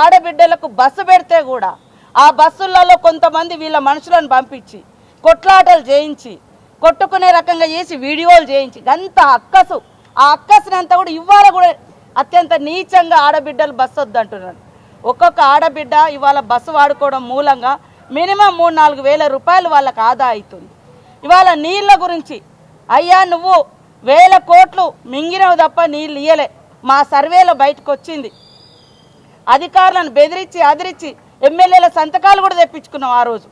ఆడబిడ్డలకు బస్సు పెడితే కూడా ఆ బస్సులలో కొంతమంది వీళ్ళ మనుషులను పంపించి కొట్లాటలు చేయించి కొట్టుకునే రకంగా చేసి వీడియోలు చేయించి అంత అక్కసు ఆ అక్కసునంతా కూడా ఇవాళ కూడా అత్యంత నీచంగా ఆడబిడ్డలు బస్సు వద్దంటున్నారు. ఒక్కొక్క ఆడబిడ్డ ఇవాళ బస్సు వాడుకోవడం మూలంగా మినిమం 3-4 వేల రూపాయలు వాళ్ళకి ఆదా అవుతుంది. ఇవాళ నీళ్ళ గురించి అయ్యా నువ్వు 1000 కోట్లు మింగినవు తప్ప నీళ్ళు ఇయ్యలే. మా సర్వేలో బయటకు వచ్చింది. అధికారులను బెదిరించి అదిరించి ఎమ్మెల్యేల సంతకాలు కూడా తెప్పించుకున్నాం ఆ రోజు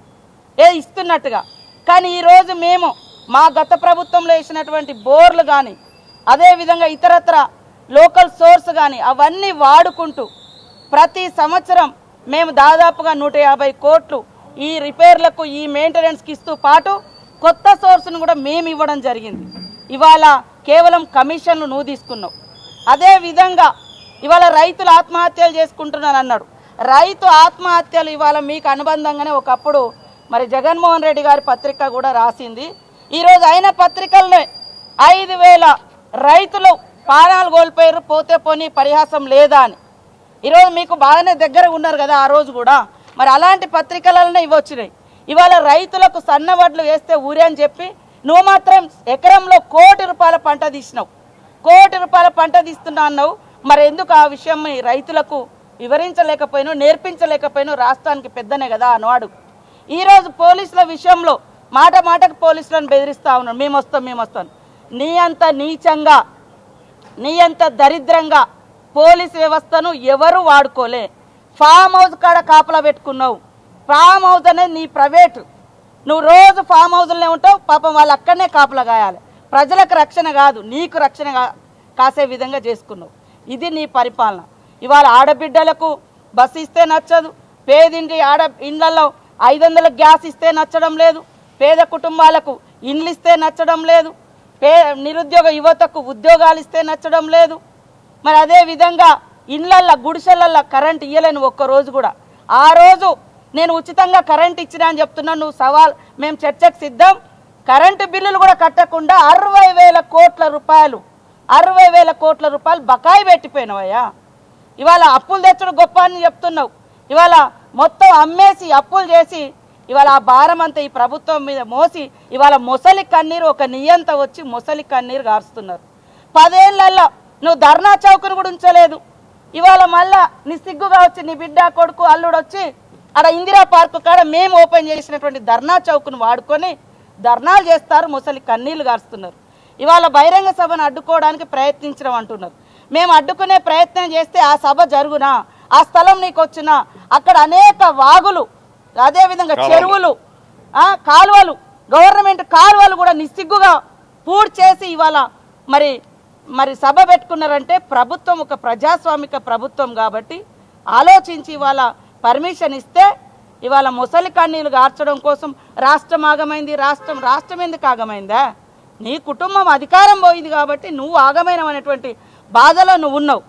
ఇస్తున్నట్టుగా. కానీ ఈరోజు మేము మా గత ప్రభుత్వంలో వేసినటువంటి బోర్లు కానీ అదేవిధంగా ఇతరత్ర లోకల్ సోర్స్ కానీ అవన్నీ వాడుకుంటూ ప్రతి సంవత్సరం మేము దాదాపుగా 150 కోట్లు ఈ రిపేర్లకు ఈ మెయింటెనెన్స్కి ఇస్తూ పాటు కొత్త సోర్స్ను కూడా మేము ఇవ్వడం జరిగింది. ఇవాళ కేవలం కమిషన్లు నువ్వు తీసుకున్నావు. అదేవిధంగా ఇవాళ రైతులు ఆత్మహత్యలు చేసుకుంటున్నాను అన్నాడు. రైతు ఆత్మహత్యలు ఇవాళ మీకు అనుబంధంగానే ఒకప్పుడు మరి జగన్మోహన్ రెడ్డి గారి పత్రిక కూడా రాసింది. ఈరోజు అయిన పత్రికలనే 5000 రైతులు ప్రాణాలు కోల్పోయారు, పోతే పోనీ పరిహాసం లేదా అని. ఈరోజు మీకు బాగానే దగ్గర ఉన్నారు కదా ఆ రోజు కూడా, మరి అలాంటి పత్రికలనే ఇవి వచ్చినాయి. ఇవాళ రైతులకు సన్నవడ్లు వేస్తే ఊరే అని చెప్పి నువ్వు మాత్రం ఎకరంలో ₹1 కోటి పంట తీసినావు. ₹1 కోటి పంట తీస్తున్నా అన్నావు. మరి ఎందుకు ఆ విషయం రైతులకు వివరించలేకపోయినావు, నేర్పించలేకపోయినావు? రాష్ట్రానికి పెద్దనే కదా అనవాడు. ఈరోజు పోలీసుల విషయంలో మాట మాటకు పోలీసులను బెదిరిస్తూ ఉన్నాడు, మేము వస్తాం. నీ అంత నీచంగా నీ అంత దరిద్రంగా పోలీసు వ్యవస్థను ఎవరు వాడుకోలే. ఫామ్ హౌస్ కాడ కాపలా పెట్టుకున్నావు. ఫామ్ హౌస్ అనేది నీ ప్రైవేటు. నువ్వు రోజు ఫామ్ హౌస్లోనే ఉంటావు. పాపం వాళ్ళు అక్కడనే కాపలా కాయాలి. ప్రజలకు రక్షణ కాదు, నీకు రక్షణ కాసే విధంగా చేసుకున్నావు. ఇది నీ పరిపాలన. ఇవాళ ఆడబిడ్డలకు బస్సు ఇస్తే నచ్చదు, పేదింటి ఇండ్లలో 500 గ్యాస్ ఇస్తే నచ్చడం లేదు, పేద కుటుంబాలకు ఇండ్లు ఇస్తే నచ్చడం లేదు, నిరుద్యోగ యువతకు ఉద్యోగాలు ఇస్తే నచ్చడం లేదు. మరి అదేవిధంగా ఇండ్లల్లో గుడిసెలల్లో కరెంట్ ఇయ్యలేను ఒక్కరోజు కూడా. ఆ రోజు నేను ఉచితంగా కరెంట్ ఇచ్చినా అని చెప్తున్నా, నువ్వు సవాల్ మేము చర్చకు సిద్ధం. కరెంటు బిల్లులు కూడా కట్టకుండా 60,000 కోట్ల రూపాయలు బకాయి పెట్టిపోయినావయ్యా. ఇవాళ అప్పులు తెచ్చడం గొప్ప అని చెప్తున్నావు. ఇవాళ మొత్తం అమ్మేసి అప్పులు చేసి ఇవాళ ఆ భారం అంతా ఈ ప్రభుత్వం మీద మోసి ఇవాళ మొసలి కన్నీరు ఒక నియంత వచ్చి మొసలి కన్నీరు గారుస్తున్నారు. 10 ఏళ్లలో నువ్వు ధర్నా చౌకను కూడా ఉంచలేదు. ఇవాళ మళ్ళా నిస్సిగ్గుగా వచ్చి నీ బిడ్డ కొడుకు అల్లుడు వచ్చి అక్కడ ఇందిరా పార్కు కాడ మేము ఓపెన్ చేసినటువంటి ధర్నా చౌకను వాడుకొని ధర్నాలు చేస్తారు, మొసలి కన్నీళ్లు గారుస్తున్నారు. ఇవాళ బహిరంగ సభను అడ్డుకోవడానికి ప్రయత్నించడం అంటున్నారు. మేము అడ్డుకునే ప్రయత్నం చేస్తే ఆ సభ జరుగునా, ఆ స్థలం నీకు వచ్చినా, అక్కడ అనేక వాగులు అదేవిధంగా చెరువులు కాలువలు గవర్నమెంట్ కాలువలు కూడా నిస్సిగ్గుగా పూర్తి చేసి ఇవాళ మరి సభ పెట్టుకున్నారంటే ప్రభుత్వం ఒక ప్రజాస్వామిక ప్రభుత్వం కాబట్టి ఆలోచించి ఇవాళ పర్మిషన్ ఇస్తే ఇవాళ మొసలి కన్నీళ్ళు గార్చడం కోసం రాష్ట్రం ఆగమైంది. రాష్ట్రం ఎందుకు ఆగమైందా? నీ కుటుంబం అధికారం పోయింది కాబట్టి నువ్వు ఆగమైనటువంటి బాధలో నువ్వు ఉన్నావు.